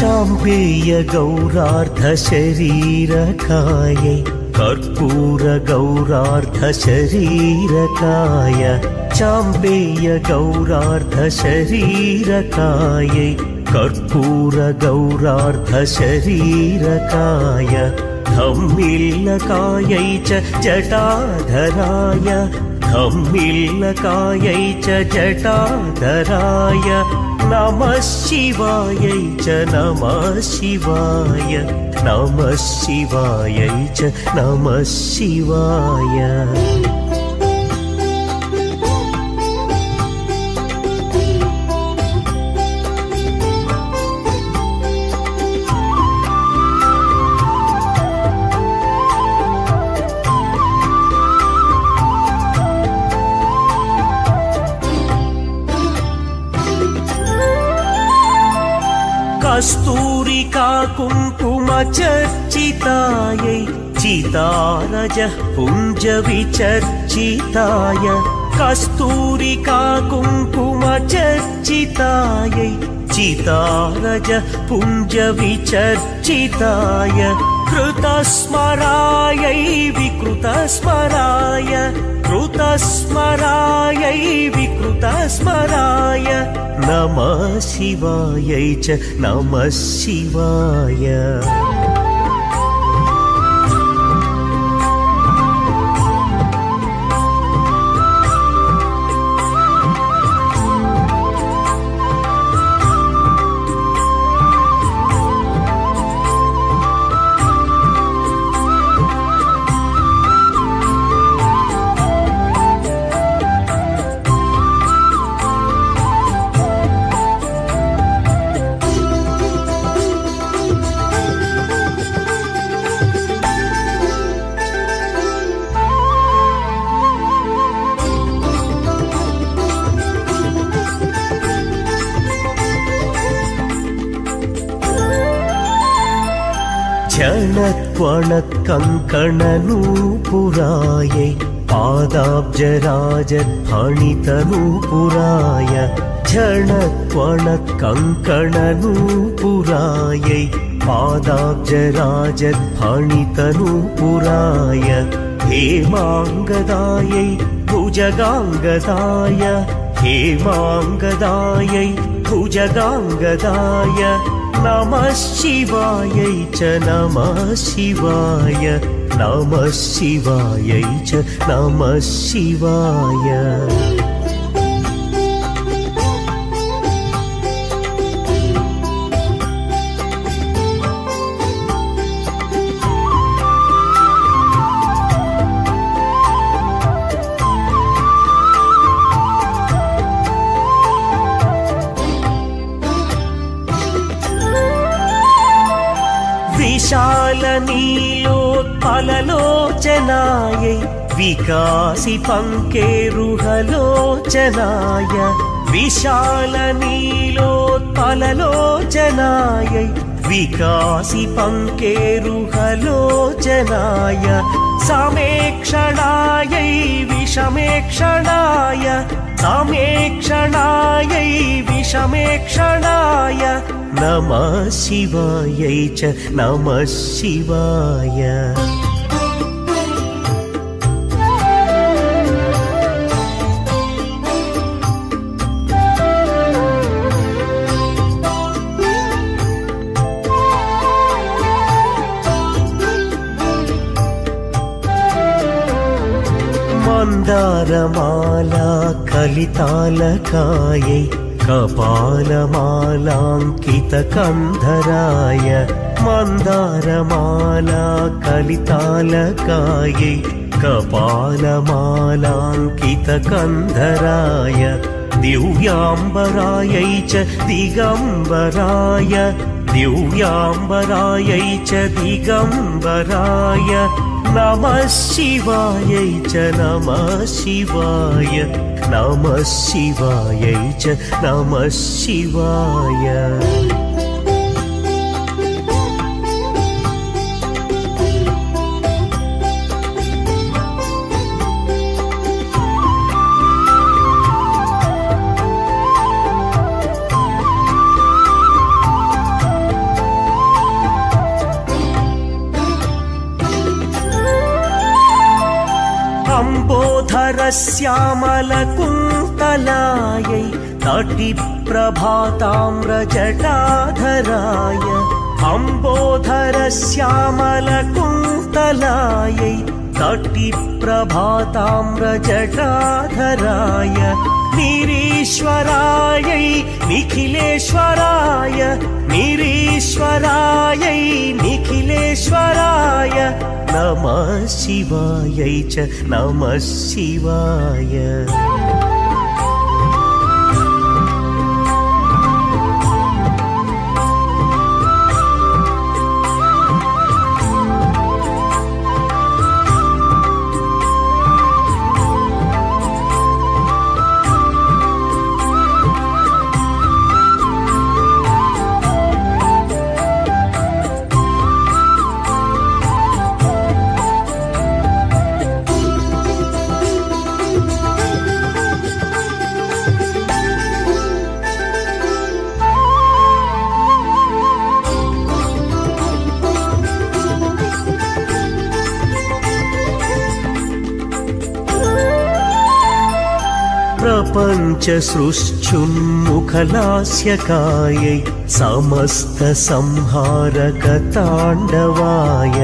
शाम्पेय गौरार्धशरीरकायै कर्पूर गौरार्धशरीरकाय चाम्पेय गौरार्धशरीरकायै कर्पूर गौरार्धशरीरकाय धम्मिल्लकायै च जटाधराय धम्मिल्लकायै च जटाधराय नमः शिवायै च नमः शिवाय नमः शिवायै च नमः शिवाय। कस्तूरिका कुङ्कुम चर्चितायै चितारजः पुञ्ज विचर्चिताय कस्तूरिका कुङ्कुम चर्चितायै चितारजः पुञ्ज विचर्चिताय कृतस्मरायै विकृतस्मराय कृतस्मरायै विकृतस्मराय नमः शिवायै च नमः शिवाय। झणत्वणत्कङ्कणनूपुरायै पादाब्जराजध्वनितनूपुराय झणत्वणत्कङ्कणनूपुरायै पादाब्जराजध्वनितनूपुराय हेमाङ्गदायै भुजगाङ्गदाय हेमाङ्गदायै भुजगाङ्गदाय नमः शिवायै च नमः शिवाय नमः शिवायै च नमः शिवाय। विशालनीलोत्पललोचनायै विकासि पङ्केरुहलोचनाय विशालनीलोत्पललोचनायै विकासि पङ्केरुहलोचनाय समेक्षणायै विषमेक्षणाय समेक्षणायै विषमेक्षणाय नमः शिवायै च नमः शिवाय। मन्दारमाला कलितालकायै कपालमालाङ्कितकन्धराय मन्दारमाला कलितालकायै कपालमालाङ्कितकन्धराय दिव्याम्बरायै च दिगम्बराय दिव्याम्बरायै च दिगम्बराय नमः शिवायै च नमः शिवाय नमः शिवायै च नमः शिवाय। अम्बोधरश्यामलकुन्तलायै तटिप्रभाताम्रजटाधराय अम्बोधरश्यामलकुन्तलायै तटिप्रभाताम्रजटाधराय निरीश्वरायै निखिलेश्वराय निरीश्वरायै निखिलेश्वराय नमः शिवायै च नमः शिवाय। प्रपञ्चसृष्टुन्मुखलास्यकायै समस्तसंहारकताण्डवाय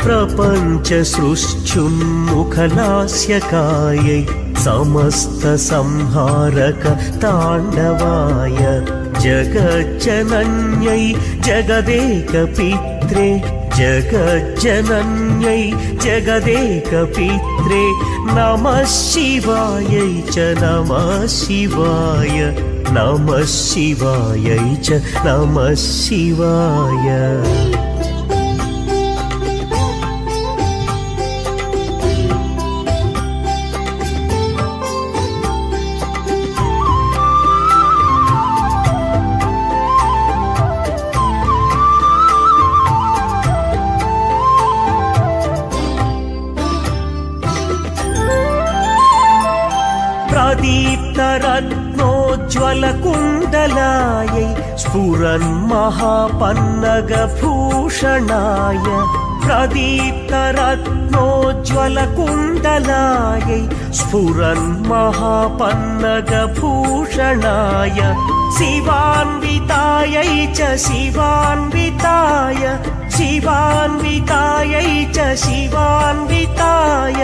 प्रपञ्चसृष्टुन्मुखलास्यकायै समस्तसंहारकताण्डवाय जगज्जनन्यै जगदेकपित्रे जगज्जनन्यै जगदेकपित्रे नमः शिवायै च नमः शिवाय नमः शिवायै च नमः शिवाय। प्रदीप्तरत्नोज्ज्वलकुण्डलायै स्फुरन्महापन्नगभूषणाय प्रदीप्तरत्नोज्ज्वलकुण्डलायै स्फुरन्महापन्नगभूषणाय शिवान्वितायै च शिवान्विताय शिवान्वितायै च शिवान्विताय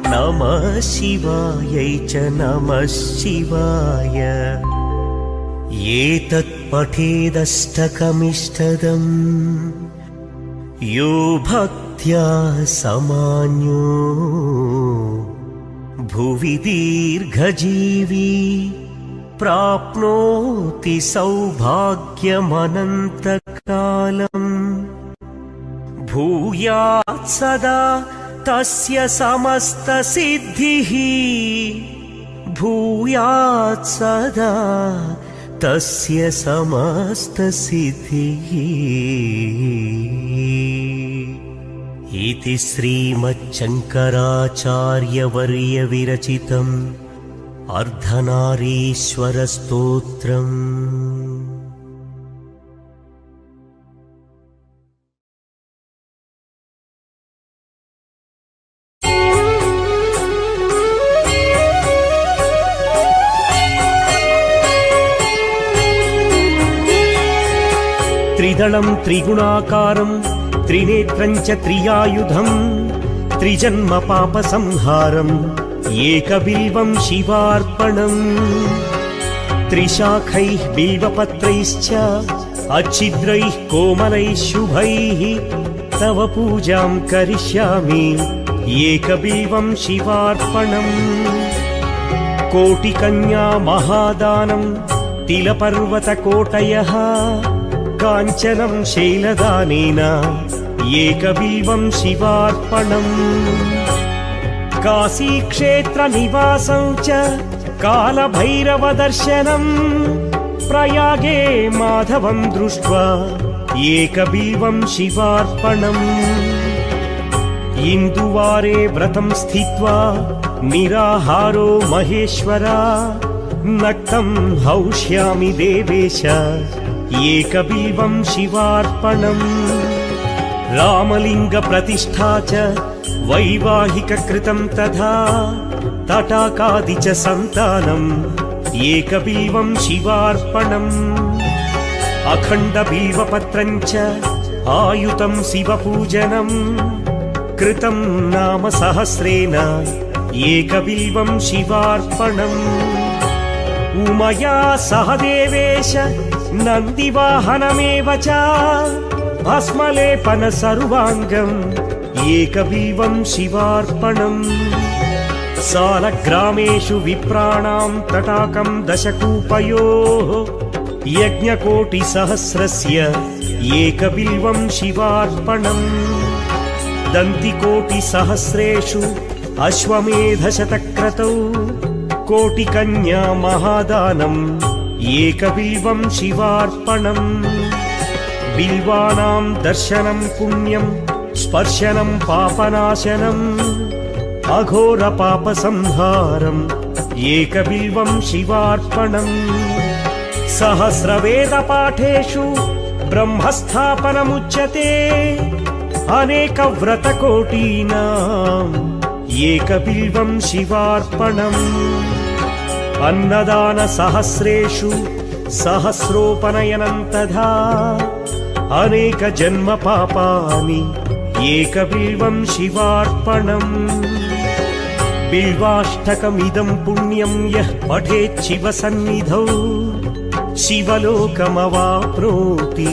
नमः शिवायै च नमः शिवाय। एतत् पठेदष्टकमिष्टदम् यो भक्त्या समान्यो भुवि दीर्घजीवी प्राप्नोति सौभाग्यमनन्तकालम् भूयात् सदा तस्य समस्तसिद्धिः भूयात् सदा तस्य समस्तसिद्धिः। इति श्रीमच्छङ्कराचार्यवर्यविरचितम् अर्धनारीश्वरस्तोत्रम्। त्रिदलं त्रिगुणाकारं त्रिनेत्रं च त्रियायुधं त्रिजन्म पापसंहारम् एकबिल्वं शिवार्पणम्। त्रिशाखैः बिल्वपत्रैश्च अच्छिद्रैः कोमलैः शुभैः तव पूजां करिष्यामि एकबिल्वं शिवार्पणम्। कोटिकन्या महादानं तिलपर्वतकोटयः काञ्चनं शैलदानेन एकबिल्वं शिवार्पणम्। काशीक्षेत्रनिवासं च कालभैरवदर्शनम् प्रयागे माधवं दृष्ट्वा एकबिल्वं शिवार्पणम्। इन्दुवारे व्रतं स्थित्वा निराहारो महेश्वरा नक्तं हौष्यामि देवेश एकबिल्वं शिवार्पणम्। रामलिङ्गप्रतिष्ठा च वैवाहिककृतं तथा तटाकादि च सन्तानम् एकबिल्वं शिवार्पणम् अखण्डबिल्वपत्रम् च आयुतं शिवपूजनम् कृतं नाम सहस्रेण एकबिल्वं शिवार्पणम् उमया सह देवेश नन्दिवाहनमेव च भस्मलेपन सर्वाङ्गम् एकबिल्वं शिवार्पणम् सालग्रामेषु विप्राणां तटाकं दशकूपयोः यज्ञकोटिसहस्रस्य एकबिल्वं शिवार्पणम् दन्तिकोटिसहस्रेषु अश्वमेधशतक्रतौ कोटिकन्या महादानम् एकबिल्वं शिवार्पणम् बिल्वानां दर्शनं पुण्यं स्पर्शनं पापनाशनम् अघोरपापसंहारम् एकबिल्वं शिवार्पणम् सहस्रवेदपाठेषु ब्रह्मस्थापनमुच्यते अनेकव्रतकोटीनाम् एकबिल्वं शिवार्पणम् अन्नदानसहस्रेषु सहस्रोपनयनं तथा अनेकजन्मपापानि एकबिल्वं शिवार्पणम् बिल्वाष्टकमिदं पुण्यं यः पठेत् शिवसन्निधौ शिवलोकमवाप्नोति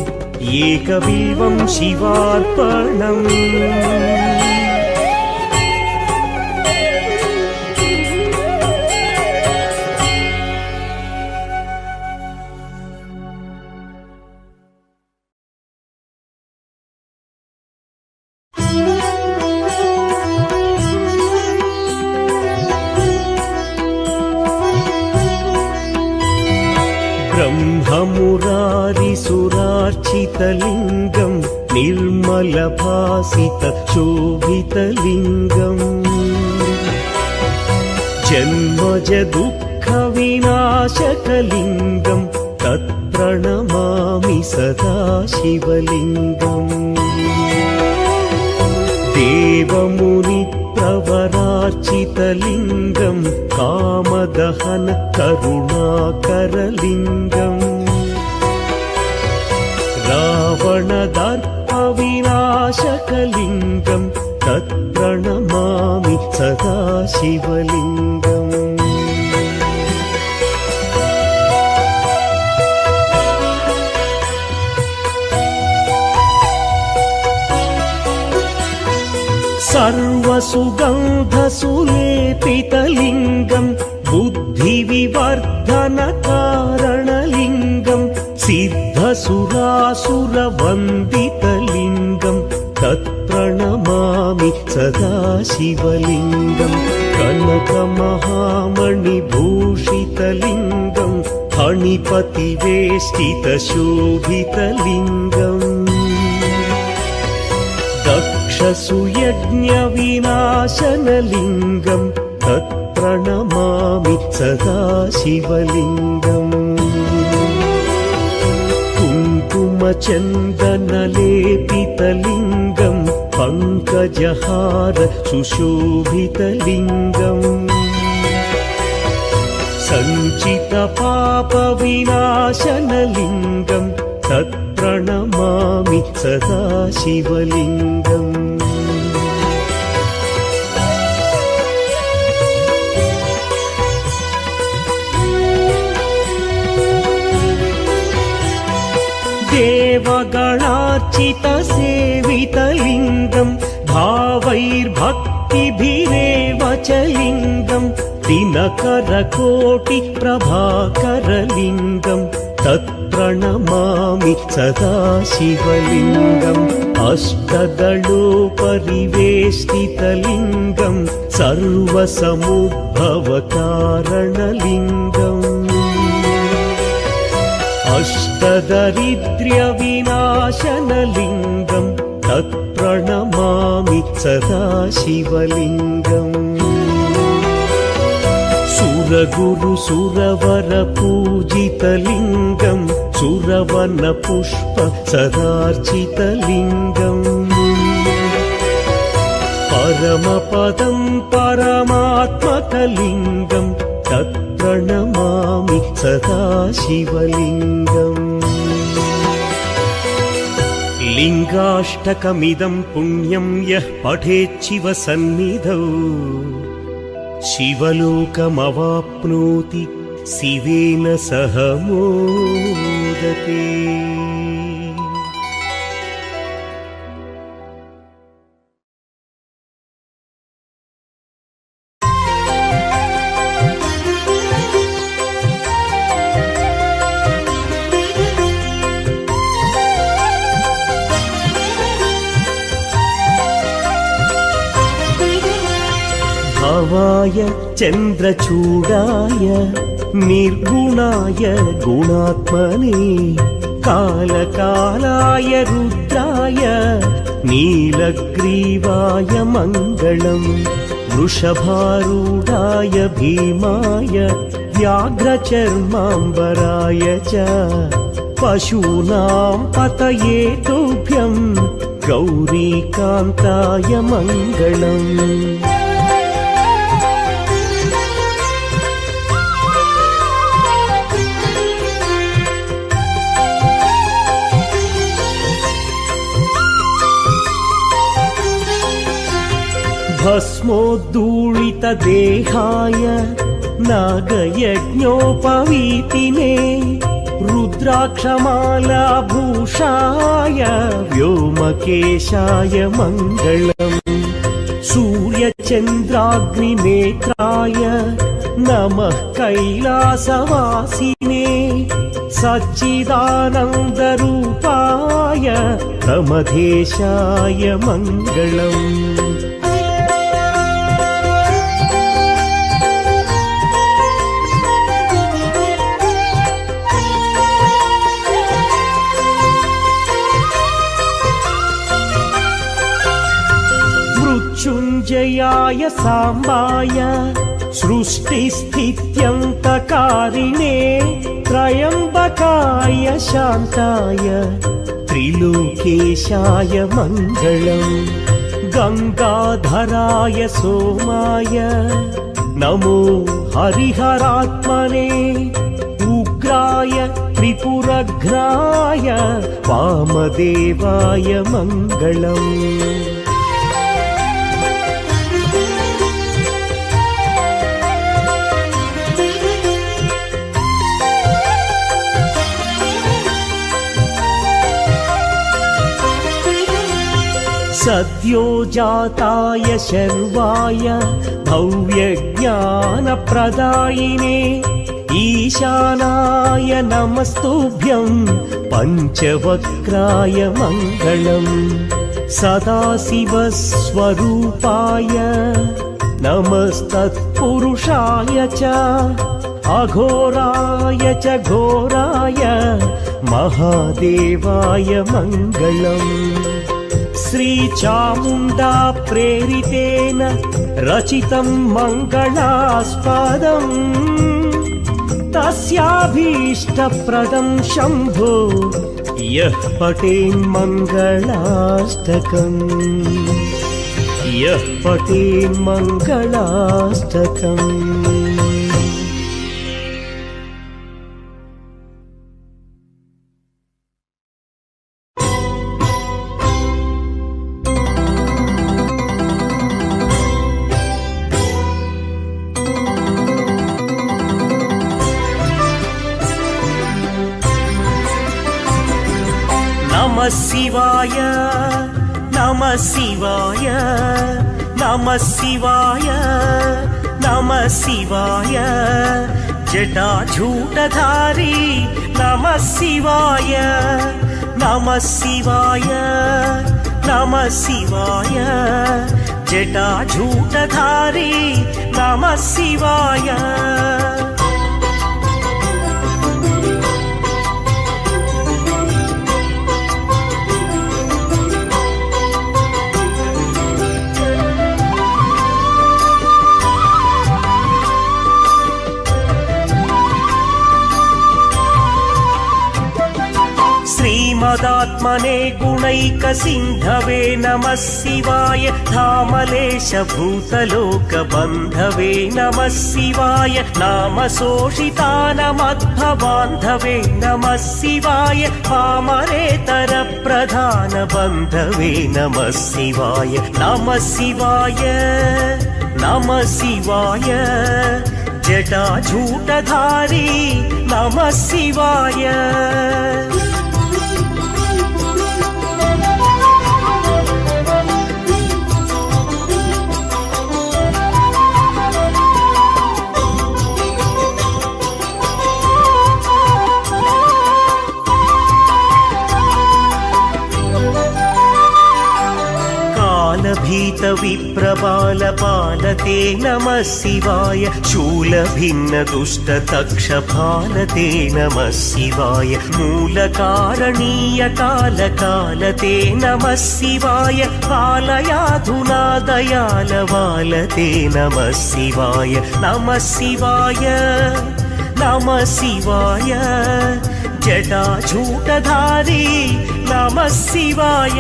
एकबिल्वं शिवार्पणम् ब्रह्ममुरारिसुरार्चितलिङ्गं निर्मलभासितशोभितलिङ्गम् जन्मजदुःखविनाशकलिङ्गं तत्प्रणमामि सदा शिवलिङ्गम् देवमुनिप्रवरार्चितलिङ्गं कामदहन करुणाकरलिङ्गम् रावणदर्पविनाशकलिङ्गं तत्प्रणमामि सदा शिवलिङ्गम् सर्वसुगन्धसुलेपितलिङ्गं बुद्धिविवर्धनकारणलिङ्गं सिद्धसुरासुरवन्दितलिङ्गं तत्प्रणमामि सदा शिवलिङ्गं कनकमहामणिभूषितलिङ्गं फणिपतिवेष्टितशोभितलिङ्गम् दक्षसुयज्ञविनाशनलिङ्गं तत्प्रणमामि सदा शिवलिङ्गम् कुङ्कुमचन्दनलेपितलिङ्गं पङ्कजहार सुशोभितलिङ्गम् सञ्चितपापविनाशनलिङ्गं तत्प्रणमामि सदा शिवलिङ्गम् देवगणार्चितसेवितलिङ्गं भावैर्भक्तिभिरेव च लिङ्गं दिनकरकोटिप्रभाकरलिङ्गं तत्प्रणमामि सदा शिवलिङ्गम् अष्टदलोपरिवेष्टितलिङ्गं सर्वसमुद्भवकारणलिङ्गम् अष्टदरिद्र्यविनाशनलिङ्गं तत्प्रणमामि सदा शिवलिङ्गम् सुरगुरुसुरवरपूजितलिङ्गं सुरवनपुष्प सदार्चितलिङ्गम् परमपदं परमात्मकलिङ्गं तत्प्रणमामि सदा शिवलिङ्गम् लिङ्गाष्टकमिदं पुण्यं यः पठेच्छिव सन्निधौ शिवलोकमवाप्नोति शिवेन सह मोदते। भावाय चन्द्रचूडाय निर्गुणाय गुणात्मने कालकालाय रुद्राय नीलग्रीवाय मङ्गलम् वृषभारूढाय भीमाय व्याघ्रचर्माम्बराय च पशूनां पतये तुभ्यं गौरीकान्ताय मङ्गलम्। भस्मोद्धूलितदेहाय नागयज्ञोपवीतिने रुद्राक्षमालाभूषाय व्योमकेशाय मङ्गलम् सूर्यचन्द्राग्निनेत्राय नमः कैलासवासिने सच्चिदानन्दरूपाय प्रमथेशाय मङ्गलम्। मृत्युञ्जयाय साम्बाय सृष्टिस्थित्यन्तकारिणे त्र्यम्बकाय शान्ताय त्रिलोकेशाय मङ्गलम् गङ्गाधराय सोमाय नमो हरिहरात्मने उग्राय त्रिपुरघ्नाय वामदेवाय मङ्गलम्। सद्योजाताय शर्वाय भव्यज्ञानप्रदायिने ईशानाय नमस्तुभ्यं पञ्चवक्त्राय मङ्गलम् सदाशिवस्वरूपाय नमस्तत्पुरुषाय च अघोराय च घोराय महादेवाय मङ्गलम्। श्रीचामुण्डा प्रेरितेन रचितं मङ्गलास्पदम् तस्याभीष्टप्रदं शम्भो यः पठेन्मङ्गलाष्टकम् यः पठेन्मङ्गलाष्टकम्। नमः शिवाय नमः शिवाय नमः शिवाय नमः शिवाय जटाजूटधारी नमः शिवाय नमः शिवाय नमः शिवाय जटाजूटधारी नमः शिवाय। श्रीमदात्मने गुणैकसिन्धवे नमः शिवाय धामलेशभूतलोकबन्धवे नमः शिवाय नामशोषितानमद्भवान्धवे नमः शिवाय पामरेतरप्रधानबन्धवे नमः शिवाय नमः शिवाय नमः शिवाय जटाजूटधारी नमः शिवाय भीतविप्रबालपालते नमः शिवाय शूलभिन्नदुष्टतक्षपालते नमः शिवाय मूलकारणीयकालकालते नमः शिवाय पालयाधुना दयालवालते नमः शिवाय नमः शिवाय नमः शिवाय जटाजूटधारी नमः शिवाय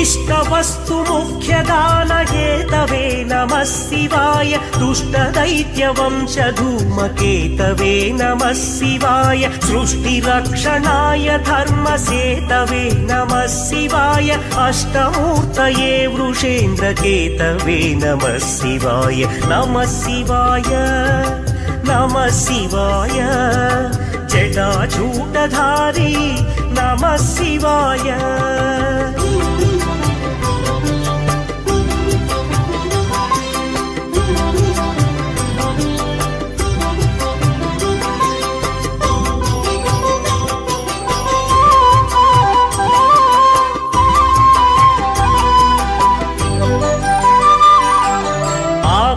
इष्टवस्तु मुख्यदानहेतवे नमः शिवाय दुष्टदैत्यवंशधूमकेतवे नमः शिवाय सृष्टिरक्षणाय धर्मसेतवे नमः शिवाय अष्टमूर्तये वृषेन्द्रकेतवे नमः शिवाय नमः शिवाय नमः शिवाय जटाजूटधारी नमः शिवाय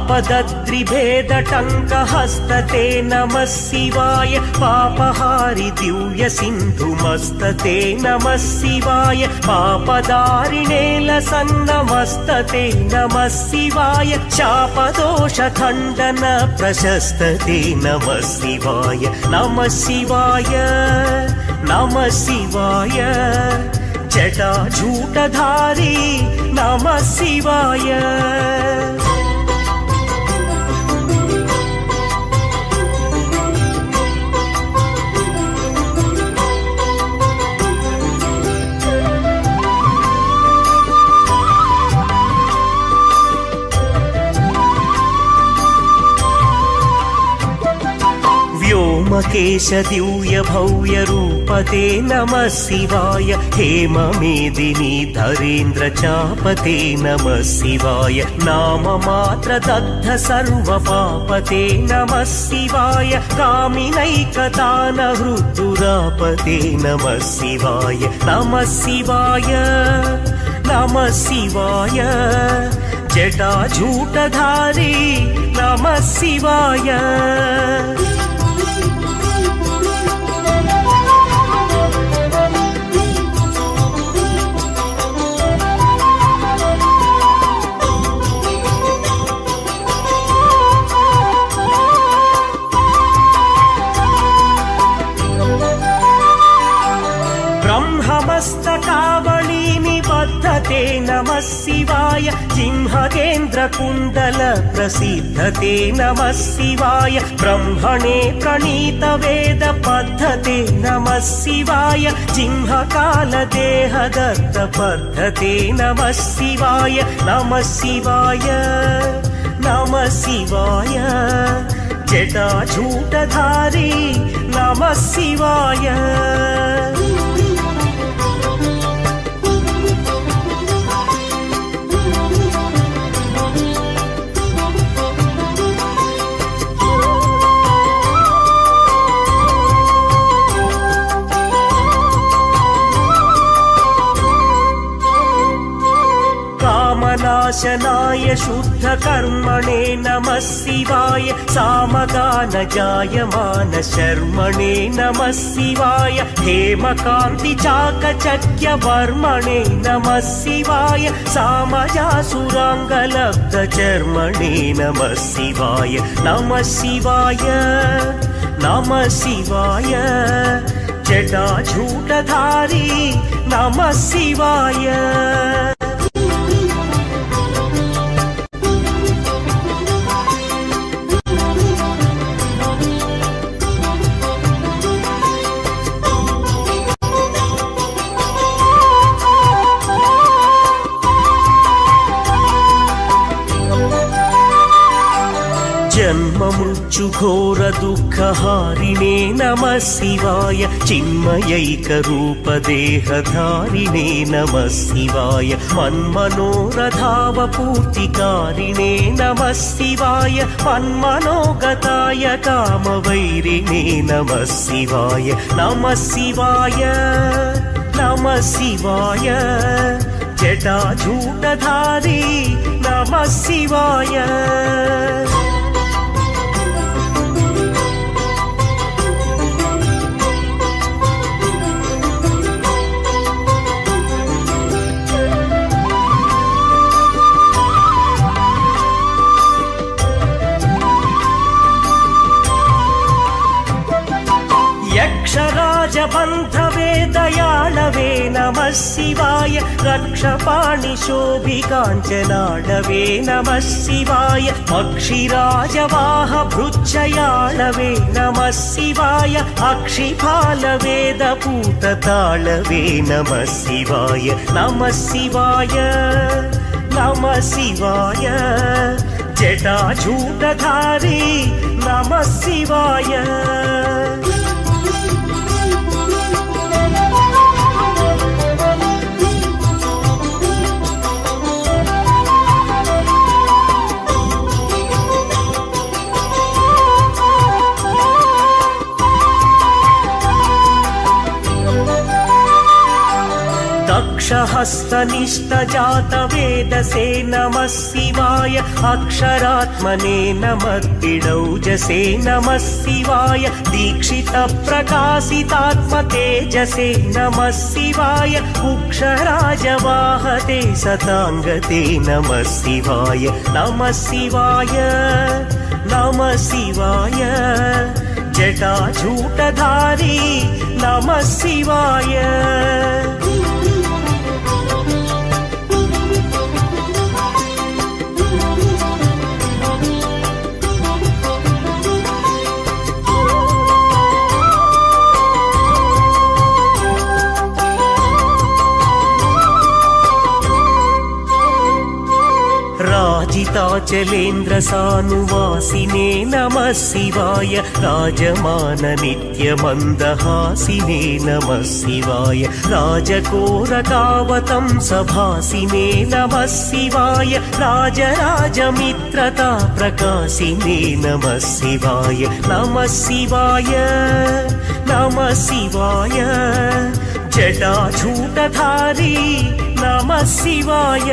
पदद्रिभेदटङ्कहस्तते नमः शिवाय पापहारि दिव्यसिन्धुमस्तते नमः शिवाय पापदारिणे लसन्नमस्तते नमः शिवाय शापदोषखण्डन प्रशस्तते नमः शिवाय नमः शिवाय नमः शिवाय जटाजूटधारी नमः शिवाय व्योमकेश दिव्य भव्य रूपते नमः शिवाय हेममेदिनी धरेन्द्र चापते नमः शिवाय नाम मात्र दग्ध सर्व पापते नमः शिवाय कामिनैकतान हृद्दुरापते नमः शिवाय नमः शिवाय नमः शिवाय जटाजूटधारी नमः शिवाय ब्रह्ममस्तकावली निबद्धते नमः शिवाय सिंहकेन्द्रकुण्डल प्रसिद्धते नमः शिवाय ब्रह्मणे प्रणीतवेद पद्धते नमः शिवाय सिंहकालदेहदत्त पद्धते नमः शिवाय नमः शिवाय नमः शिवाय जटाजूटधारी नमः शिवाय नाशनाय शुद्धाय शुद्धकर्मणे नमः शिवाय सामगानजायमान शर्मणे नमः शिवाय हेमकान्ति चाकचक्यवर्मणे नमः शिवाय सामजासुराङ्गलब्धचर्मणे नमः शिवाय नमः शिवाय नमः शिवाय जटाजूटधारी नमः शिवाय जन्ममृत्युघोरदुःखहारिणे नमः शिवाय चिन्मयैकरूपदेहधारिणे नमः शिवाय मन्मनोरथावपूर्तिकारिणे नमः शिवाय मन्मनोगताय कामवैरिणे नमः शिवाय नमः शिवाय नमः शिवाय जटाजूटधारी नमः शिवाय यक्षराजबन्धवे दयाळवे नमः शिवाय रक्षपाणिशोभिकाञ्चनाळवे नमः शिवाय पक्षिराजवाहभृच्छयाळवे नमः शिवाय अक्षिपालवेदपूतताळवे नमः शिवाय नमः शिवाय नमः शिवाय जटाजूटधारी नमः शिवाय दक्षहस्तनिष्ठजातवेदसे नमः शिवाय अक्षरात्मने नमर्तिडौजसे नमः शिवाय दीक्षितप्रकाशितात्मतेजसे नमः शिवाय कुक्षराजवाहते सताङ्गते नमः शिवाय नमः शिवाय नमः शिवाय जटाजूटधारी नमः शिवाय राजिताचलेन्द्रसानुवासिने नमः शिवाय राजमाननित्यमन्दहासिने नमः शिवाय राजकोरकावतंसभासिने नमः शिवाय राजराजमित्रताप्रकाशिने नमः शिवाय नमः शिवाय नमः शिवाय जटाजूटधारी नमः शिवाय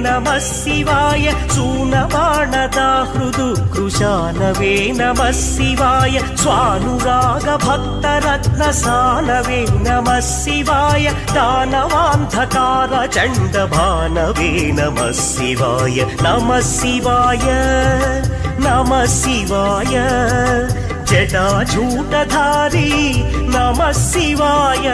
नमः शिवाय सूनबाणदाहृदुकृशानवे नमः शिवाय स्वानुरागभक्तरत्नसानवे नमः शिवाय दानवान्धकारचण्डभानवे नमः शिवाय नमः शिवाय नमः शिवाय जटाजूटधारी नमः शिवाय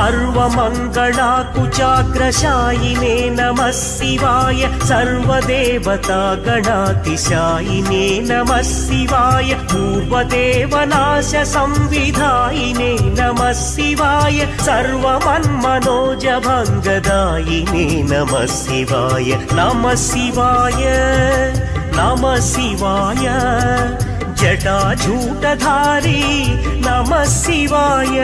सर्वमङ्गलाकुचाग्रशायिने नमः शिवाय सर्वदेवतागणातिशायिने नमः शिवाय पूर्वदेवनाशसंविधायिने नमः शिवाय सर्वमन्मनोजभङ्गदायिने नमः शिवाय नमः शिवाय नमः शिवाय जटाजूटधारी नमः शिवाय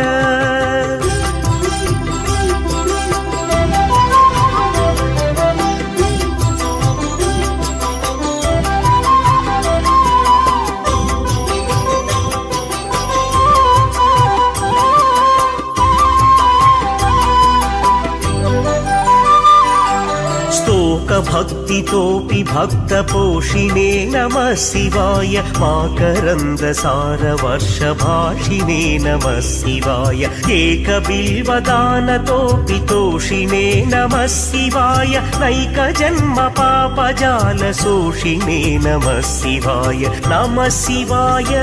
भक्तितोऽपि भक्तपोषिणे नमः शिवाय माकरन्दसारवर्षभाषिणे नमः शिवाय एकबिल्वदानतोऽपि तोषिणे नमः शिवाय नैकजन्मपापजालशोषिणे नमः शिवाय नमः शिवाय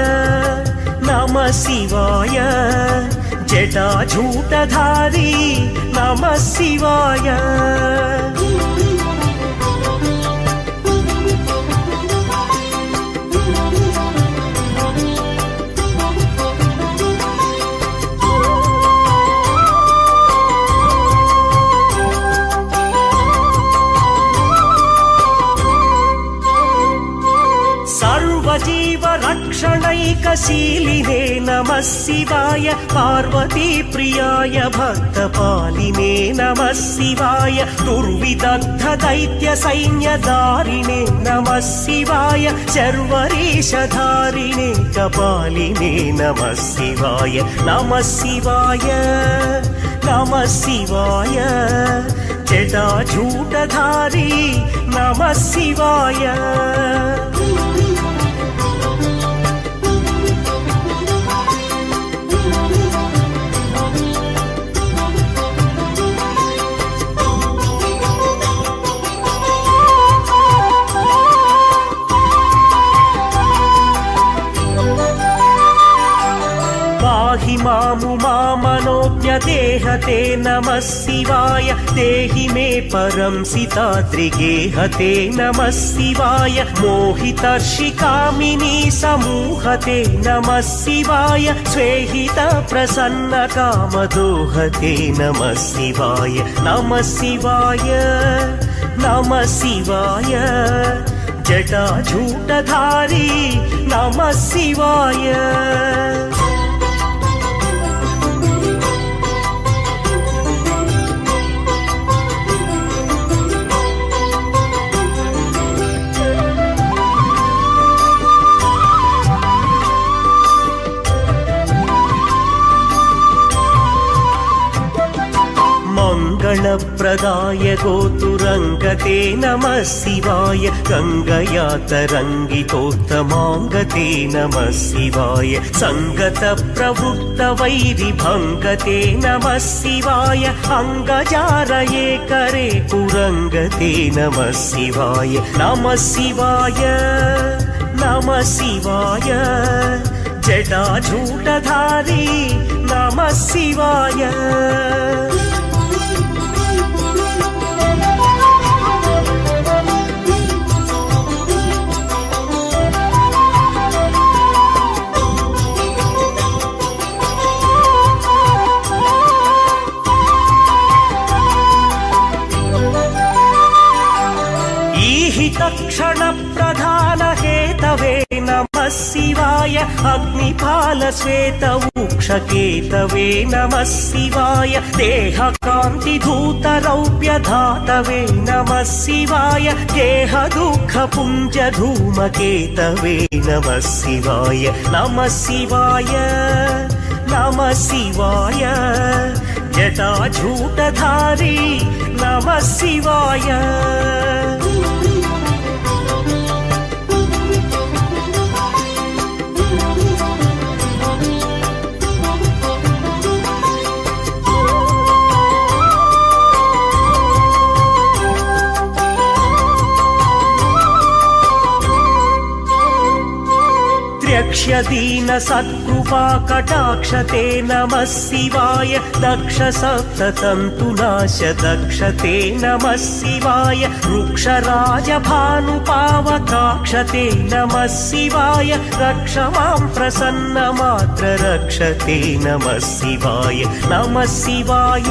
नमः शिवाय जटाजूटधारी नमः शिवाय सर्वजीवरक्षणैकशीलिने नमः शिवाय पार्वतीप्रियाय भक्तपालिने नमः शिवाय दुर्विदग्धदैत्यसैन्यधारिणे नमः शिवाय शर्वरीशधारिणे कपालिने नमः शिवाय नमः शिवाय नमः शिवाय जटाजूटधारी नमः शिवाय मामुमामनोज्ञदेहते नमः शिवाय देहि मे परं सिताद्रिगेहते नमः शिवाय मोहितर्षिकामिनी समूहते नमः शिवाय स्वेहित प्रसन्न कामदोहते नमः शिवाय नमः शिवाय नमः शिवाय जटाजूटधारी नमः शिवाय मङ्गलप्रदाय गोतुरङ्गते नमः शिवाय गङ्गया तरङ्गितोत्तमाङ्गते नमः शिवाय सङ्गतप्रवृत्तवैरिभङ्गते नमः शिवाय अङ्गजारये करे कुरङ्गते नमः शिवाय नमः शिवाय नमः शिवाय जटाजूटधारी नमः शिवाय तक्षणप्रधान हेतवे नमः शिवाय अग्निपालश्वेतवूक्षकेतवे नमः शिवाय देहकान्तिधूतरौप्यधातवे नमः शिवाय गेहदुःखपुञ्जधूमकेतवे नमः शिवाय नमः शिवाय नमः शिवाय जटाजूटधारी नमः शिवाय तुष्य दीन सत्कृपा कटाक्ष ते नमः शिवाय दक्ष सप्ततन्तुनाश दक्ष ते नमः शिवाय वृक्षराज भानुपावकाक्ष ते नमः शिवाय रक्ष मां प्रसन्नमात्र रक्ष ते नमः शिवाय नमः शिवाय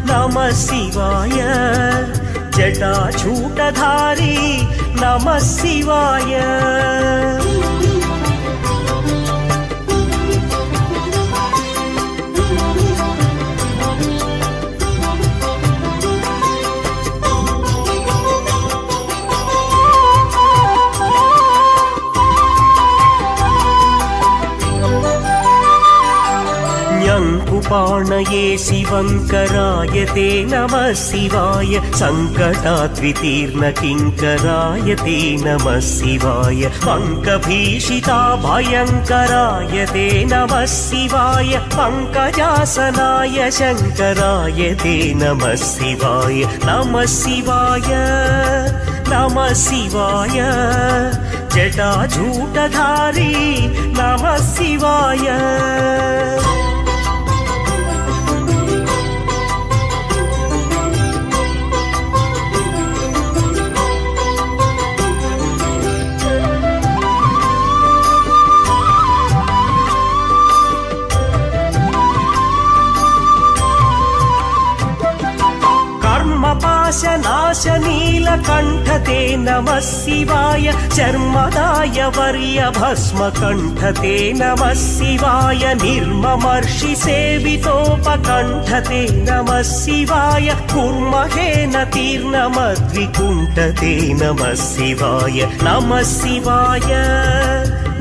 नमः शिवाय जटाजूटधारी नमः शिवाय ञङ्कुपाणये शिवङ्कराय ते नमः शिवाय सङ्कटाद्वितीर्णकिङ्कराय ते नमः शिवाय पङ्कभीषिता भयङ्कराय ते नमः शिवाय पङ्कजासनाय शङ्कराय ते नमः शिवाय नमः शिवाय नमः शिवाय जटाजूटधारी नमः शिवाय नाश नीलकण्ठ ते नमः शिवाय चर्मदाय वर्य भस्म कण्ठ ते नमः शिवाय निर्ममर्षि सेवितोपकण्ठ ते नमः शिवाय कुर्महेन तीर्णमद्विकुण्ठ ते नमः शिवाय नमः शिवाय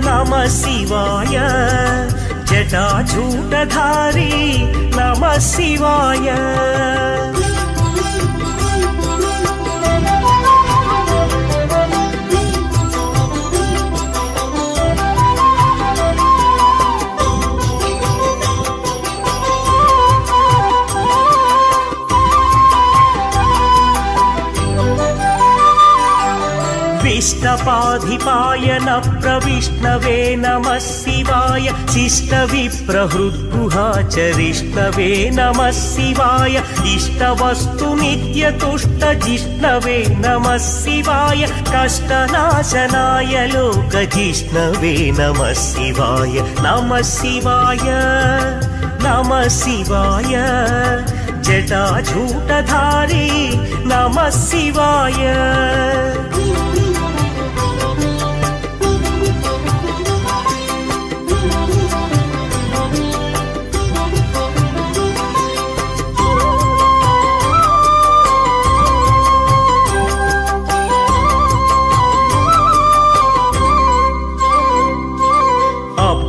नमः शिवाय जटाजूटधारी नमः शिवाय विष्टपाधिपायन प्रविष्णवे नमः शिवाय शिष्टविप्रहृद्गुहाचरिष्णवे नमः शिवाय इष्टवस्तु नित्यतुष्ट जिष्णवे नमः शिवाय कष्टनाशनाय लोकजिष्णवे नमः शिवाय नमः शिवाय नमः शिवाय जटाजूटधारी नमः शिवाय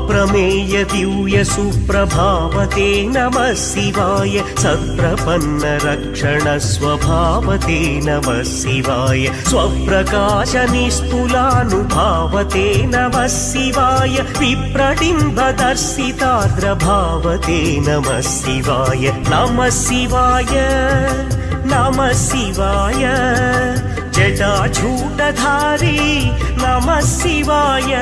प्रमेय दिव्य सुप्रभावते नमः शिवाय सत्प्रपन्न रक्षण स्वभावते नमः शिवाय स्वप्रकाश निस्तुलानुभावते नमः शिवाय विप्रटिम्बदर्शिताद्रभावते नमः शिवाय नमः शिवाय नमः शिवाय जटाजूटधारी नमः शिवाय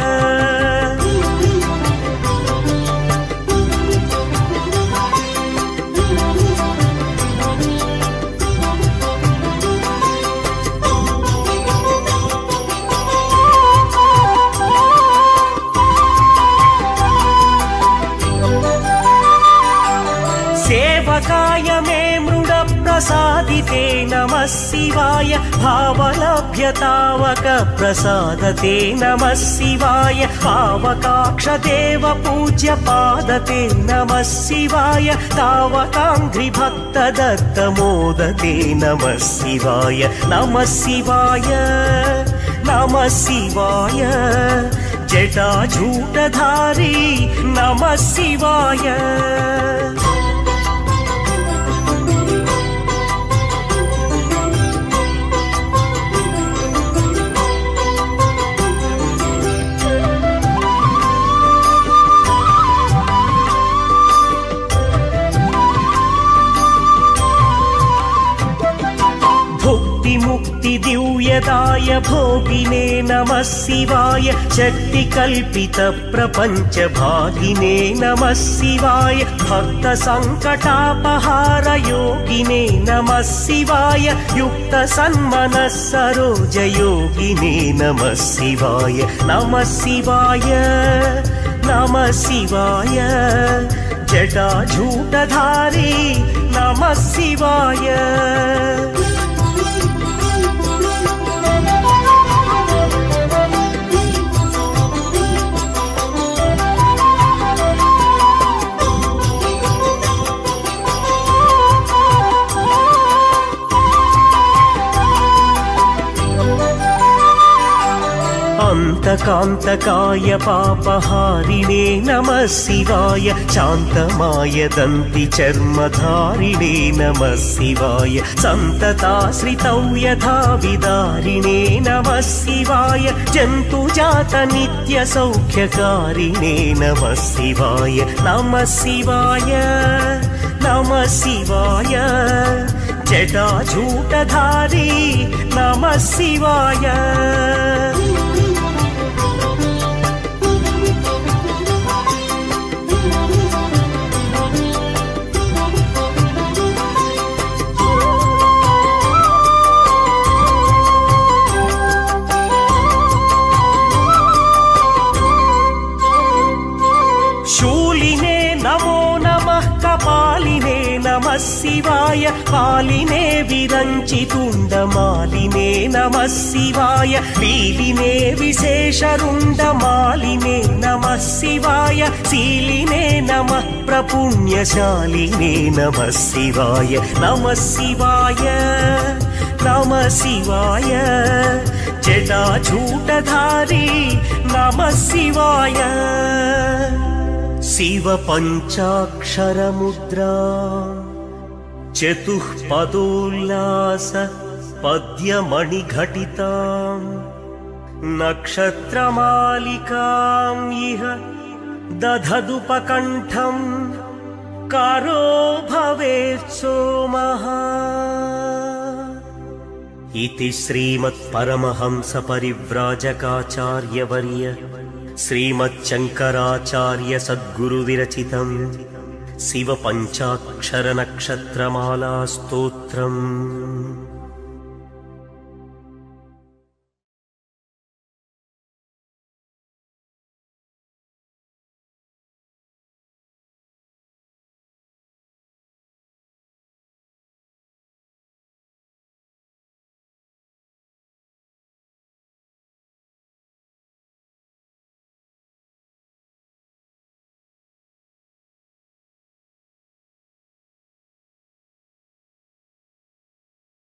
सेवकाय मे मृड प्रसादिते नमः शिवाय भावलभ्यतावक प्रसादते नमः शिवाय पावकाक्ष देव पूज्य पादते नमः शिवाय तावकाङ्घ्रि भक्त दत्त मोदते नमः शिवाय नमः शिवाय नमः शिवाय जटाजूटधारी नमः शिवाय मुक्ति दिव्यदाय भोगिने नमः शिवाय शक्तिकल्पितप्रपञ्चभागिने नमः शिवाय भक्तसङ्कटापहार योगिने नमः शिवाय युक्तसन्मनः सरोजयोगिने नमः शिवाय नमः शिवाय नमः शिवाय जटाजूटधारी नमः शिवाय अन्तकान्तकाय पापहारिणे नमः शिवाय शान्तमाय दन्तिचर्मधारिणे नमः शिवाय सन्तताश्रितौ यथा विदारिणे नमः शिवाय जन्तुजातनित्यसौख्यकारिणे नमः शिवाय नमः शिवाय नमः शिवाय जटाजूटधारी नमः शिवाय शूलिने नमो नमः कपालिने नमः शिवाय पालिने विरञ्चितुण्डमालिने नमः शिवाय लीलिने विशेषरुण्डमालिने नमः शिवाय शीलिने नमः प्रपुण्यशालिने नमः शिवाय नमः शिवाय नमः शिवाय जटाजूटधारी नमः शिवाय शिव पञ्चाक्षरमुद्रा चतुःपदोल्लास पद्यमणिघटितां नक्षत्रमालिकाम् इह दधदुपकण्ठं कारो भवेत् सोमः इति श्रीमत्परमहंसपरिव्राजकाचार्यवर्य श्रीमच्छङ्कराचार्य सद्गुरुविरचितं शिव पञ्चाक्षर नक्षत्रमाला स्तोत्रम्।